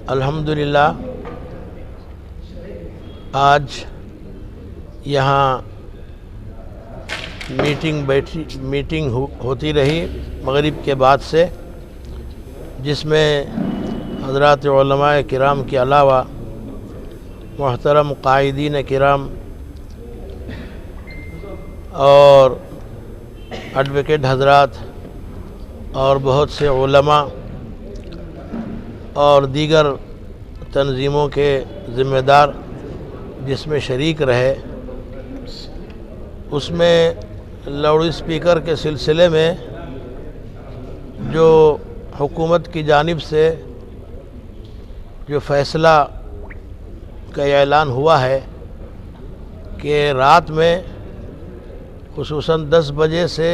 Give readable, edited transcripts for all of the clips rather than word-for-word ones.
الحمدللہ آج یہاں میٹنگ ہوتی رہی مغرب کے بعد سے، جس میں حضرات علماء کرام کے علاوہ محترم قائدین کرام اور ایڈوکیٹ حضرات اور بہت سے علماء اور دیگر تنظیموں کے ذمہ دار جس میں شریک رہے، اس میں لاؤڈ اسپیکر کے سلسلے میں جو حکومت کی جانب سے جو فیصلہ کا اعلان ہوا ہے کہ رات میں خصوصاً 10 بجے سے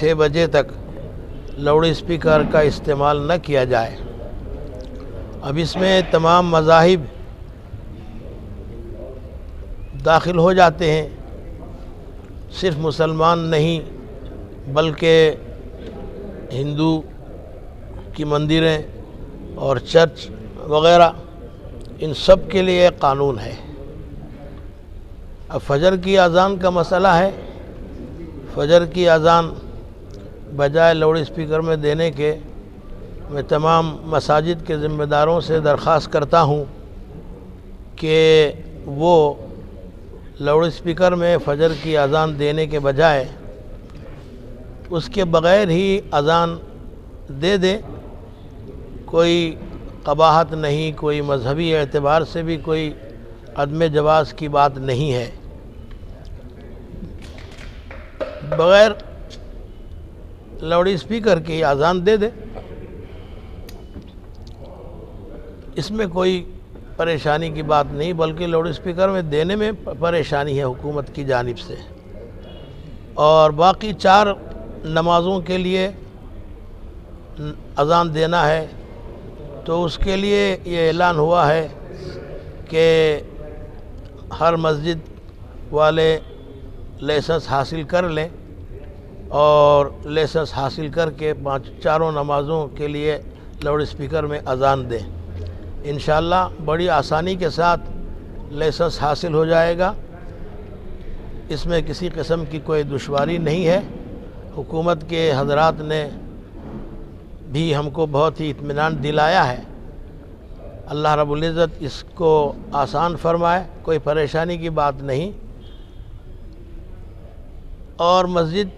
6 بجے تک لاؤڈ اسپیکر کا استعمال نہ کیا جائے۔ اب اس میں تمام مذاہب داخل ہو جاتے ہیں، صرف مسلمان نہیں بلکہ ہندو کی مندریں اور چرچ وغیرہ، ان سب کے لیے قانون ہے۔ اب فجر کی اذان کا مسئلہ ہے، فجر کی اذان بجائے لاؤڈ اسپیکر میں دینے کے میں تمام مساجد کے ذمہ داروں سے درخواست کرتا ہوں کہ وہ لاؤڈ اسپیکر میں فجر کی اذان دینے کے بجائے اس کے بغیر ہی اذان دے دیں۔ کوئی قباحت نہیں، کوئی مذہبی اعتبار سے بھی کوئی عدم جواز کی بات نہیں ہے۔ بغیر لاؤڈ اسپیکر کی اذان دے دے، اس میں کوئی پریشانی کی بات نہیں، بلکہ لاؤڈ اسپیکر میں دینے میں پریشانی ہے حکومت کی جانب سے۔ اور باقی 4 نمازوں کے لیے اذان دینا ہے تو اس کے لیے یہ اعلان ہوا ہے کہ ہر مسجد والے لائسنس حاصل کر لیں اور لائسنس حاصل کر کے 4 نمازوں کے لیے لاؤڈ اسپیکر میں اذان دیں۔ انشاءاللہ بڑی آسانی کے ساتھ لائسنس حاصل ہو جائے گا، اس میں کسی قسم کی کوئی دشواری نہیں ہے۔ حکومت کے حضرات نے بھی ہم کو بہت ہی اطمینان دلایا ہے۔ اللہ رب العزت اس کو آسان فرمائے، کوئی پریشانی کی بات نہیں۔ اور مسجد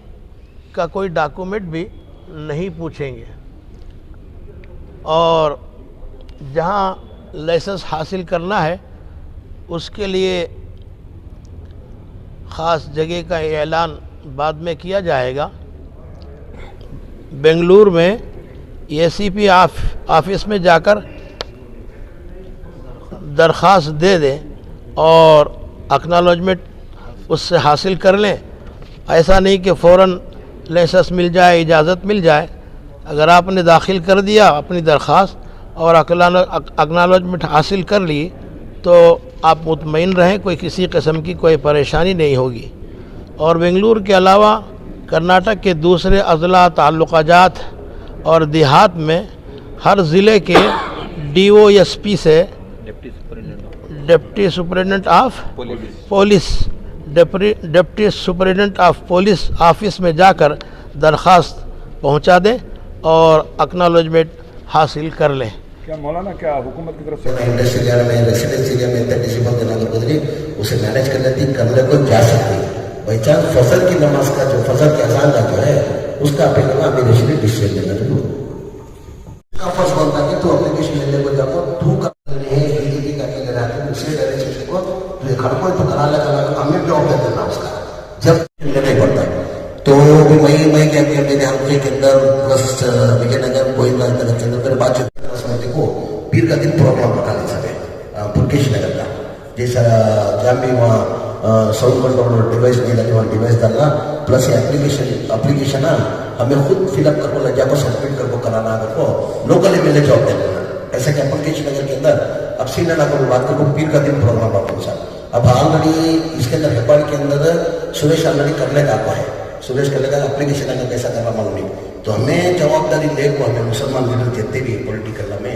کا کوئی ڈاکومنٹ بھی نہیں پوچھیں گے، اور جہاں لائسنس حاصل کرنا ہے اس کے لیے خاص جگہ کا اعلان بعد میں کیا جائے گا۔ بنگلور میں ACP آفس میں جا کر درخواست دے دیں اور اکنالوجمنٹ اس سے حاصل کر لیں۔ ایسا نہیں کہ فوراً لائسنس مل جائے، اجازت مل جائے۔ اگر آپ نے داخل کر دیا اپنی درخواست اور اکنالوجمنٹ حاصل کر لی تو آپ مطمئن رہیں، کوئی کسی قسم کی کوئی پریشانی نہیں ہوگی۔ اور بنگلور کے علاوہ کرناٹک کے دوسرے اضلاع، تعلقہ جات اور دیہات میں ہر ضلع کے DOSP سے deputy superintendent of police office میں جا کر درخواست پہنچا دیں اور اکنالوجمنٹ حاصل کر لیں۔ کیا مولانا کیا حکومت کی طرف سے انڈسٹریل ایریا میں ریسیڈنشل ایریا میں ڈسیبل کے نگر گزری اسے مینیج کر لیتی، کرنے کو جا سکتی۔ بائی چانس فجر کی نماز کا جو فجر کے اذان کا جو ہے اس کا اپلیکیشن ابھی ریسیڈنٹ ڈسٹرکٹ میں ضرور کا فرض بنتا ہے تو اپلیکیشن لینے کو جاؤ تو کرنے ہے BJP کا کے رہتے ہیں دوسرے ڈائریکشن کو تو یہ کھڑ کو تو کرا لگا ہمیں جاب دے دینا اس کا جب لینے پڑتا ہے تو میں کیا کہ میرے حلقے کے اندر وسط وجے نگر گوئندہ نگر کے اندر بعد کو پیر کا دن پروگرام رکھا نہیں سکے پرکیش نگر کا جیسا جہاں بھی وہاں ساؤنڈ کنٹرول ڈیوائس نہیں لگے وہاں ڈیوائس ڈالنا پلس اپلیکیشن ہمیں خود فل اپ کر کو لگ جا کو سبمٹ کر کو کرانا اگر کو لوکل MLA جاب دے دینا ایسا کہ پرکیش نگر کے اندر اب سینر کو بات کر کو پیر کا دن پروگرام آپ کو اب آلریڈی اس کے اندر ہیپاڑی کے اندر سریش آلریڈی کرنے کا آپ ہے سریش کرنے کا اپلیکیشن اگر کیسا کرنا معلوم نہیں تو ہمیں جوابداری لے کو ہمیں مسلمان لیڈر جتنے بھی پولیٹیکل میں